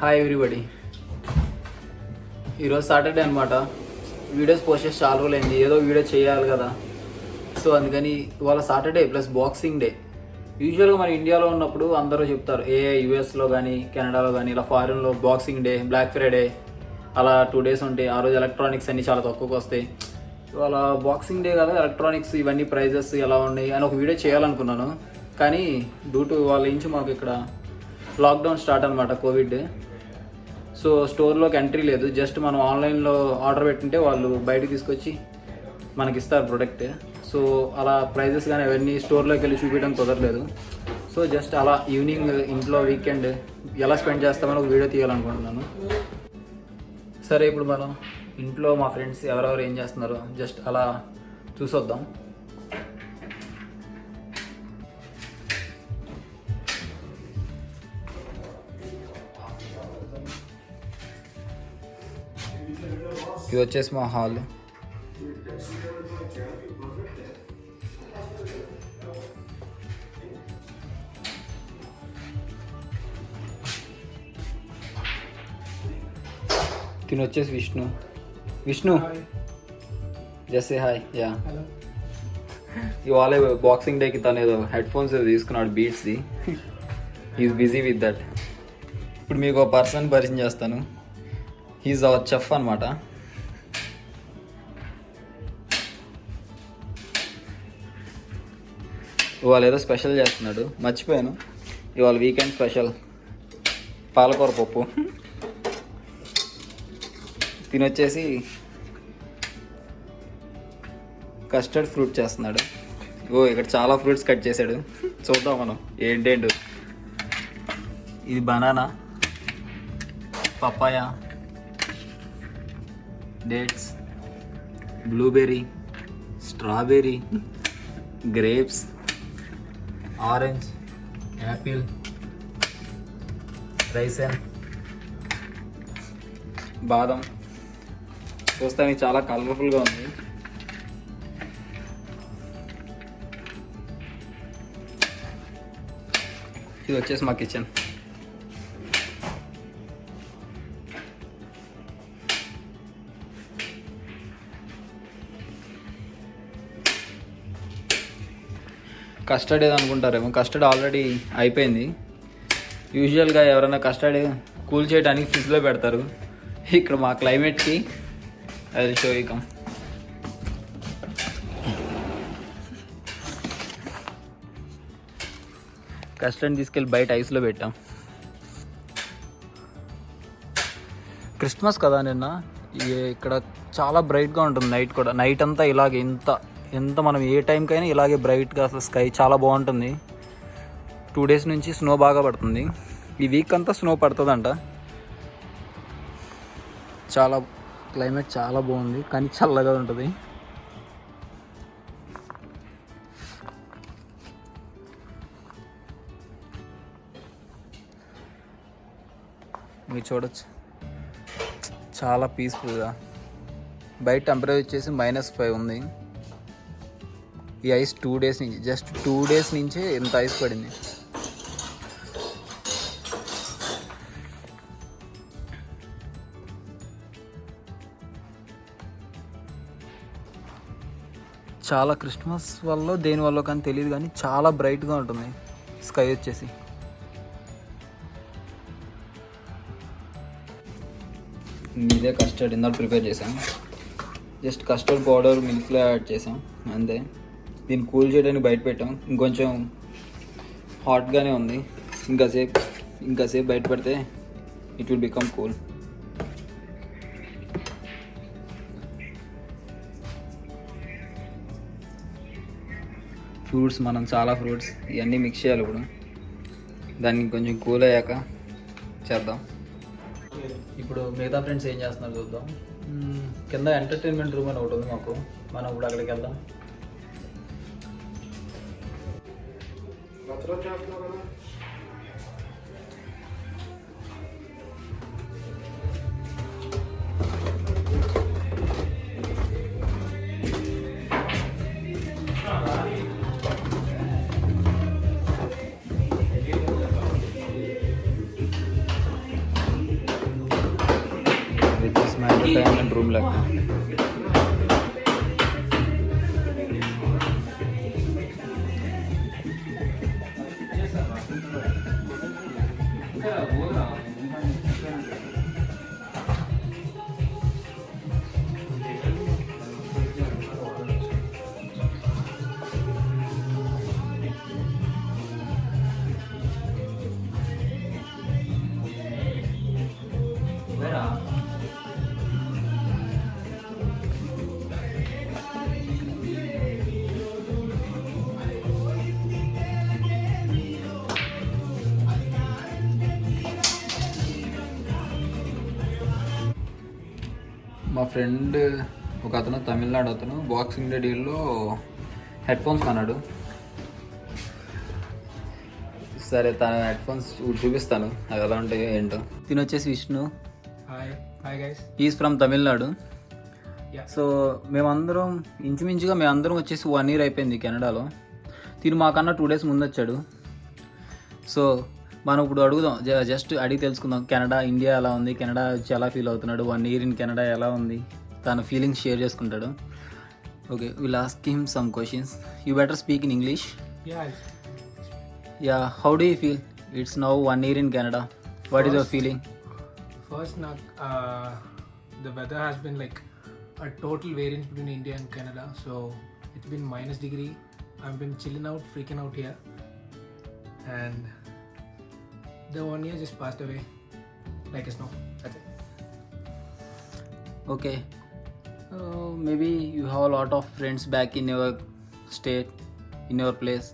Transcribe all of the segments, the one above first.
Hi everybody. ఈరోజు Saturday అనమాట. Videos post చేసి చాలా రోజులైంది, ఏదో వీడియో చేయాలి కదా. సో అందుకని ఇవాళ సాటర్డే ప్లస్ బాక్సింగ్ డే. యూజువల్గా మన ఇండియాలో ఉన్నప్పుడు అందరూ చెప్తారు, యూఎస్లో కానీ కెనడాలో కానీ ఇలా ఫారిన్లో బాక్సింగ్ డే, బ్లాక్ ఫ్రైడే అలా 2 days ఉంటాయి. ఆ రోజు ఎలక్ట్రానిక్స్ అన్నీ చాలా తక్కువకి వస్తాయి. ఇవాళ బాక్సింగ్ డే కదా, ఎలక్ట్రానిక్స్ ఇవన్నీ ప్రైజెస్ ఎలా ఉన్నాయి అని ఒక వీడియో చేయాలనుకున్నాను. కానీ డ్యూ టు వాళ్ళ నుంచి మాకు ఇక్కడ లాక్డౌన్ స్టార్ట్ అనమాట, కోవిడ్. సో స్టోర్లోకి ఎంట్రీ లేదు, జస్ట్ మనం ఆన్లైన్లో ఆర్డర్ పెట్టింటే వాళ్ళు బయటకు తీసుకొచ్చి మనకి ఇస్తారు ప్రొడక్ట్. సో అలా ప్రైజెస్ కానీ అవన్నీ స్టోర్లోకి వెళ్ళి చూపించడం కుదరలేదు. సో జస్ట్ అలా ఈవినింగ్ ఇంట్లో వీకెండ్ ఎలా స్పెండ్ చేస్తామని ఒక వీడియో తీయాలనుకుంటున్నాను. సరే, ఇప్పుడు మనం ఇంట్లో మా ఫ్రెండ్స్ ఎవరెవరు ఏం చేస్తున్నారో జస్ట్ అలా చూసొద్దాం. ఇది వచ్చేసి మా హాల్. తిని వచ్చేసి విష్ణు జస్ట్ హాయ్. యా, ఇవాళ బాక్సింగ్ డేకి తను ఏదో హెడ్ ఫోన్స్ తీసుకున్నాడు, బీట్స్ది. Is busy with that. ఇప్పుడు మీకు ఒక పర్సన్ పరిచయం చేస్తాను. హీజ్ అవర్ చెఫ్ అనమాట. ఇవాళ ఏదో స్పెషల్ చేస్తున్నాడు, మర్చిపోయాను. ఇవాళ వీకెండ్ స్పెషల్ పాలకూర పప్పు. తినొచ్చేసి కస్టర్డ్ ఫ్రూట్ చేస్తున్నాడు. ఇక్కడ చాలా ఫ్రూట్స్ కట్ చేశాడు, చూద్దాం మనం ఏంటేంటో. ఇది banana, papaya, dates, blueberry, strawberry, grapes, orange, apple, raisin, బాదం. చూస్తానికి చాలా కలర్ఫుల్గా ఉంది. ఇది వచ్చేసి మా కిచెన్. కస్టర్డ్ ఏదో అనుకుంటారేమో, కస్టర్డ్ ఆల్రెడీ అయిపోయింది. యూజువల్గా ఎవరైనా కస్టర్డ్ కూల్ చేయడానికి ఫ్రిడ్జ్లో పెడతారు. ఇక్కడ మా క్లైమేట్కి అది షో ఇకం. కస్టర్డ్ తీసుకెళ్ళి బయట ఐస్లో పెట్టాం. క్రిస్మస్ కదా నిన్న, ఇక్కడ చాలా బ్రైట్గా ఉంటుంది నైట్ కూడా. నైట్ అంతా ఇలాగే ఎంత మనం ఏ టైంకైనా ఇలాగే బ్రైట్గా, అసలు స్కై చాలా బాగుంటుంది. 2 days నుంచి స్నో బాగా పడుతుంది. ఈ వీక్ అంతా స్నో పడుతుందంట. చాలా క్లైమేట్ చాలా బాగుంది, కానీ చల్లగా ఉంటుంది. మీరు చూడొచ్చు, చాలా పీస్ఫుల్గా. బయట టెంపరేచర్ వచ్చేసి -5 ఉంది. ఈ ఐస్ 2 days నుంచి, జస్ట్ 2 days నుంచే ఎంత ఐస్ పడింది. చాలా క్రిస్మస్ వల్ల దేని వల్ల కానీ తెలియదు, కానీ చాలా బ్రైట్గా ఉంటుంది స్కై వచ్చేసి. ఇదే కస్టర్డ్ ఇందాక ప్రిపేర్ చేసాం. జస్ట్ కస్టర్డ్ పౌడర్ మిల్క్లో యాడ్ చేసాం అంతే. దీన్ని కూల్ చేయడానికి బయట పెట్టాం. ఇంకొంచెం హాట్గానే ఉంది. ఇంకాసేపు బయట పెడితే it will become cool. Fruits, మనం చాలా ఫ్రూట్స్ ఇవన్నీ మిక్స్ చేయాలి ఇప్పుడు. దాన్ని కొంచెం కూల్ అయ్యాక చేద్దాం. ఇప్పుడు మిగతా ఫ్రెండ్స్ ఏం చేస్తున్నారు చూద్దాం. కింద ఎంటర్టైన్మెంట్ రూమ్ అని ఒకటి ఉంది మాకు, మనం ఇప్పుడు అక్కడికి వెళ్దాం. ఎంటర్టైన్మెంట్ రూమ్ లెక్క. మా ఫ్రెండ్ ఒక అతను తమిళనాడు అతను బాక్సింగ్ డే డీల్లో హెడ్ ఫోన్స్ కొన్నాడు. సరే తన హెడ్ ఫోన్స్ చూపిస్తాను అది ఎలా ఉంటాయో ఏంటో. తిని వచ్చేసి Vishnu. Hi guys. Is from Tamil Nadu. So ఇంచుమించుగా మేమందరం వచ్చేసి 1 year అయిపోయింది కెనడాలో. తిని మాకన్నా 2 days ముందు వచ్చాడు. సో మనం ఇప్పుడు అడుగుదాం, జస్ట్ అడిగి తెలుసుకుందాం కెనడా, ఇండియా ఎలా ఉంది, కెనడా వచ్చి ఎలా ఫీల్ అవుతున్నాడు, 1 year ఇన్ కెనడా ఎలా ఉంది, తన ఫీలింగ్స్ షేర్ చేసుకుంటాడు. Okay, will ask him some questions. You better speak in English. Yeah, how do you feel? It's now 1 year in Canada. What is your feeling? First, the weather has been like a total variance between India and Canada. So it's been -degree. I've been chilling out, freaking out here, and the 1 year just passed away like a snow. That's it. Okay, maybe you have a lot of friends back in your state, in your place.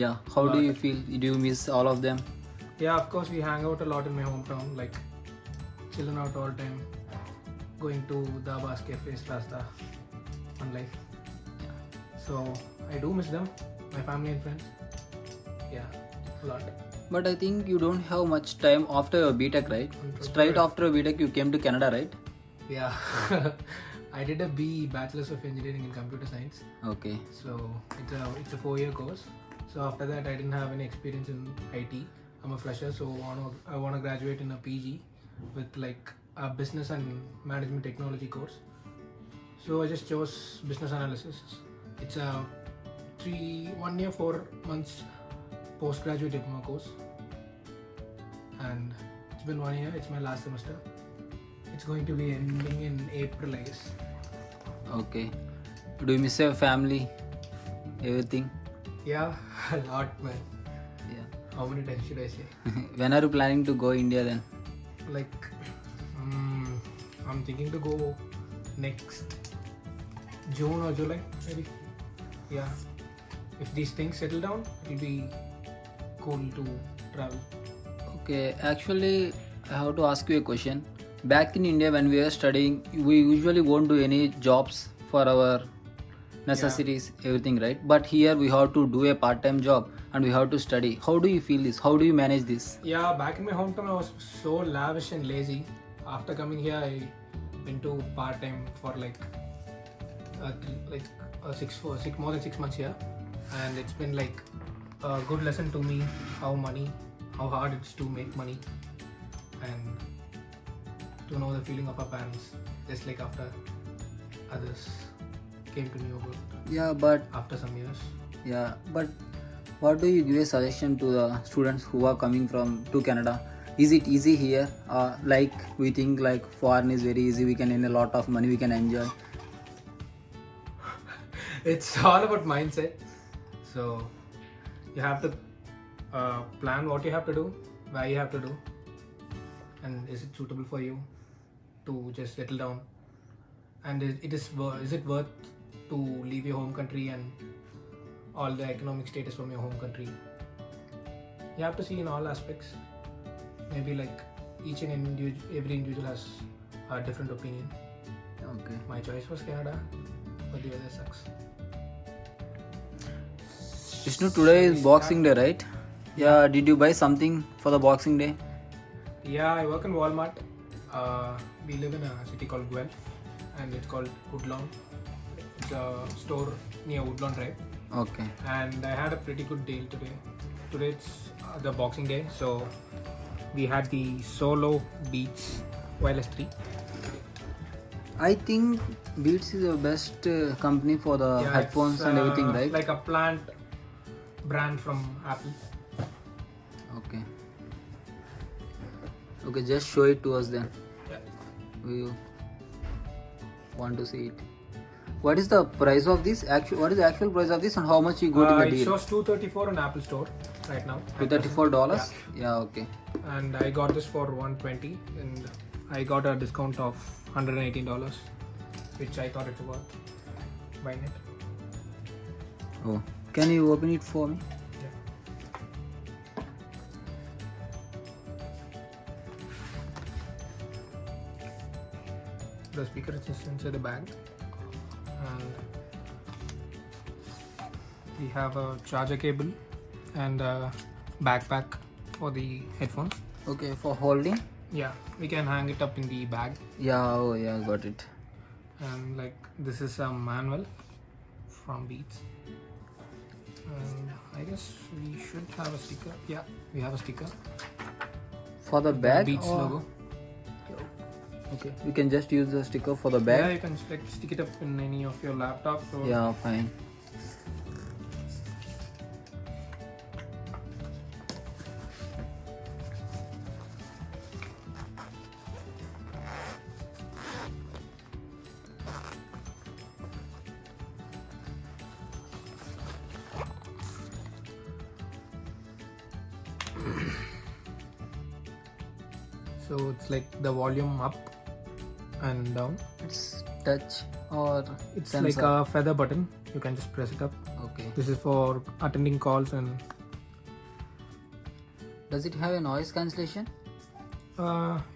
Yeah, how do you feel? Do you miss all of them? Yeah, of course we hang out a lot in my hometown, like chilling out all time, going to Dabas, cafes, Rasta, fun life. So I do miss them, my family and friends. Yeah, a lot. But I think you don't have much time after your BTech, right? Straight after your BTech you came to Canada, right? Yeah. I did a BE, Bachelor's of Engineering in Computer Science. Okay. So it's a 4-year course. So after that I didn't have any experience in IT. I'm a fresher, so I want to graduate in a PG with like a business and management technology course. So I just chose business analysis. It's a 1 year 4 months postgraduate diploma course, and it's been 1 year. It's my last semester. It's going to be ending in April, I guess. Okay. Do you miss your family? Everything? Yeah, a lot, man. Yeah. How many times should I say? When are you planning to go India then? Like, I'm thinking to go next June or July, maybe. Yeah. If these things settle down, it'll be cool to travel. Okay, actually I have to ask you a question. Back in India when we were studying, we usually won't do any jobs for our necessities, everything, right? But here we have to do a part-time job and we have to study. How do you feel this? How do you manage this? Yeah, back in my hometown I was so lavish and lazy. After coming here I went to part-time for like more than 6 months here, and it's been like a good lesson to me how hard it's to make money and to know the feeling of our parents, just like after others came to know about. Yeah, but After some years. Yeah, but what do you give a suggestion to the students who are coming to Canada? Is it easy here? Like we think like foreign is very easy, we can earn a lot of money, we can enjoy. It's all about mindset. So you have to plan what you have to do, why you have to do, and is it suitable for you to just settle down, and is it worth to leave your home country and all the economic status from your home country. You have to see in all aspects. Maybe like every individual has a different opinion. Okay. My choice was Canada, but the other sucks. Vishnu, today is Boxing Day, right? Yeah, did you buy something for the Boxing Day? Yeah, I work in Walmart. We live in a city called Guelph, and it's called Woodlawn. It's a store near Woodlawn Drive. Okay. And I had a pretty good deal today. Today it's the Boxing Day, so we had the Solo Beats Wireless 3. I think Beats is the best company for the Yeah, headphones it's, and everything, right? Like a plant brand from Apple. Okay. Okay, just show it to us then. Yeah. We want to see it. What is the price of this? What is the actual price of this, and how much you got in the It deal? shows $234 on Apple Store right now. $234. Yeah. Okay. And I got this for $120, and I got a discount of $118, which I thought it's worth buying it. Oh, can you open it for me? Yeah. The speaker is just inside the bag, and we have a charger cable and a backpack for the headphones. Okay, for holding. Yeah, we can hang it up in the bag. Yeah. Oh, yeah. Got it. And like this is a manual from Beats, and I guess we should have a sticker. Yeah, we have a sticker. For the bag. Beats or- logo. Okay, we can just use the sticker for the Yeah, bag. you can like stick it up in any of your laptops. Or Yeah, fine. So it's like the volume up and down. It's touch or It's sensor. like a feather button. You can just press it up. Okay. This is for attending calls, and Does it have a noise cancellation?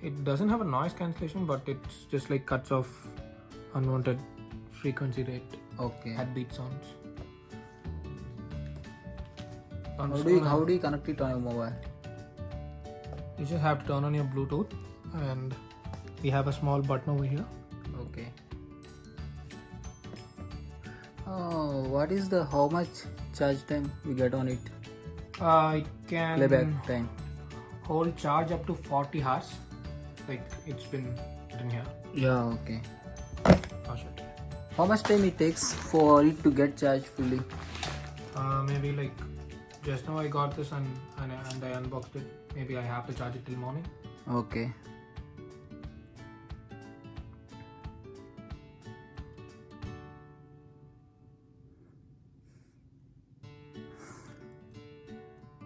it doesn't have a noise cancellation, but it's just like cuts off unwanted frequency rate Okay. heartbeat sounds. How do you connect it on your mobile? You just have to turn on your Bluetooth, and we have a small button over here. Okay. Oh, what is the how much charge time we get on it? It can Playback time. hold charge up to 40 hours. Like it's been written here. Yeah. Okay. Oh shit. How much time it takes for it to get charged fully? Maybe like just now I got this and I unboxed it. Maybe I have to charge it till morning. Okay.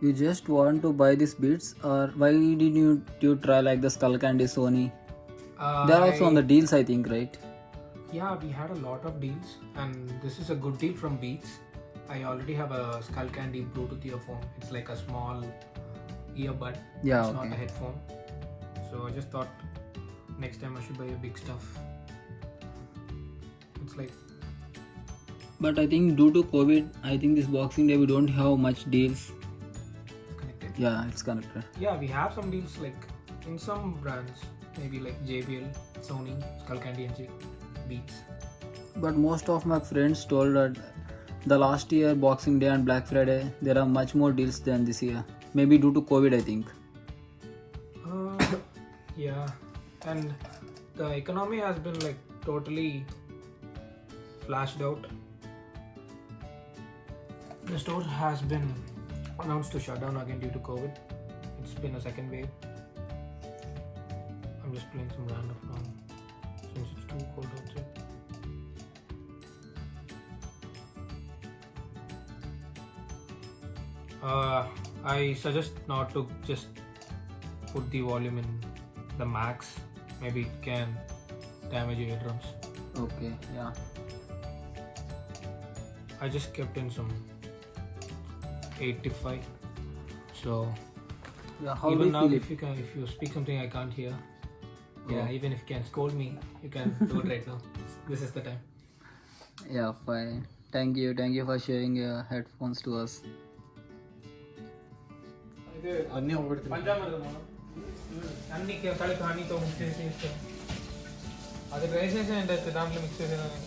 You just want to buy these Beats, or why did you try like the Skull Candy, Sony? They're also on the deals, I think, right? Yeah, we had a lot of deals, and this is a good deal from Beats. I already have a Skull Candy Bluetooth earphone. It's like a small earbud. Yeah, It's not okay. a headphone. So I just thought next time I should buy a big stuff. It's like But I think due to COVID, I think this Boxing Day we don't have much deals. it's connected. Yeah, it's connected. Yeah, we have some deals like in some brands, maybe like JBL, Sony, Skull Candy, and Beats. But most of my friends told that the last year Boxing Day and Black Friday there are much more deals than this year. Maybe due to COVID, I think. Yeah, and the economy has been like totally flashed out. The store has been announced to shut down again due to COVID. It's been a second wave. I'm just playing some random song since it's too cold outside. I suggest not to just put the volume in the max. Maybe it can damage your eardrums. Okay, yeah. I just kept in some 85. So Yeah, how do even you now, feel it? if you speak something I can't hear, yeah, Oh. even if you can scold me, you can do it right now. This is the time. Yeah, fine. Thank you for sharing your headphones to us. అన్నీ ఒకటి అన్ని కలిపి హనీతో mix చేసి ఇస్తాం. అది dry చేసి అంటే దాంట్లో మిక్స్ చేసేదాన్ని.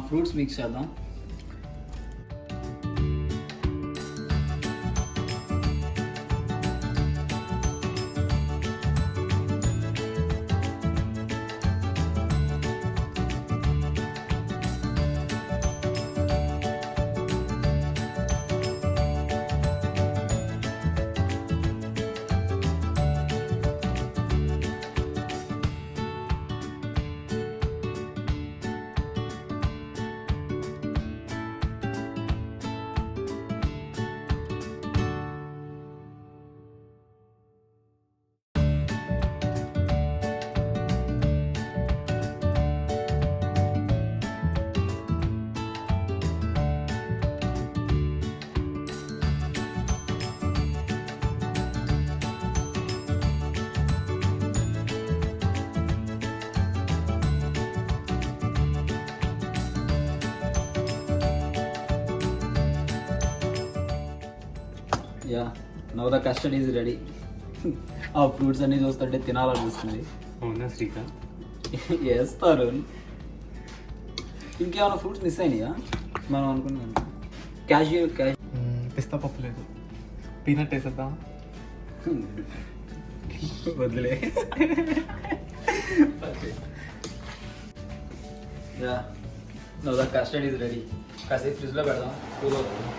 ఫ్రూట్స్ మిక్స్ చేద్దాం. Yeah now the custard is ready. ఆ ఫ్రూట్స్ అన్నీ చూస్తుంటే తినాలనిపిస్తుంది. అవునా శ్రీకాంత్? వేస్తారు. ఇంకేమైనా ఫ్రూట్స్ మిస్ అయినాయా మనం అనుకున్నాం? క్యాష్యూ పిస్తా పప్పు లేదు, పీనట్ వేసేద్దాం. వదిలే. Yeah now the custard is ready. కాసేపు ఫ్రిడ్జ్లో పెడదాం, కూల్ అవుతుంది.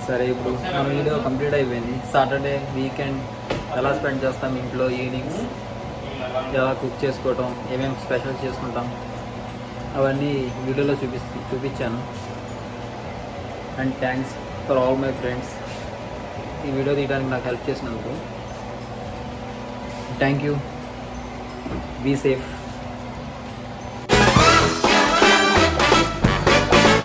సరే, ఇప్పుడు మన వీడియో కంప్లీట్ అయిపోయింది. సాటర్డే వీకెండ్ ఎలా స్పెండ్ చేస్తాం ఇంట్లో, ఈవినింగ్స్ ఎలా కుక్ చేసుకోవటం, ఏమేమి స్పెషల్ చేసుకుంటాం, అవన్నీ వీడియోలో చూపించాను. And thanks for all my friends ఈ వీడియో తీయడానికి నాకు హెల్ప్ చేసినందుకు. Thank you. Be safe.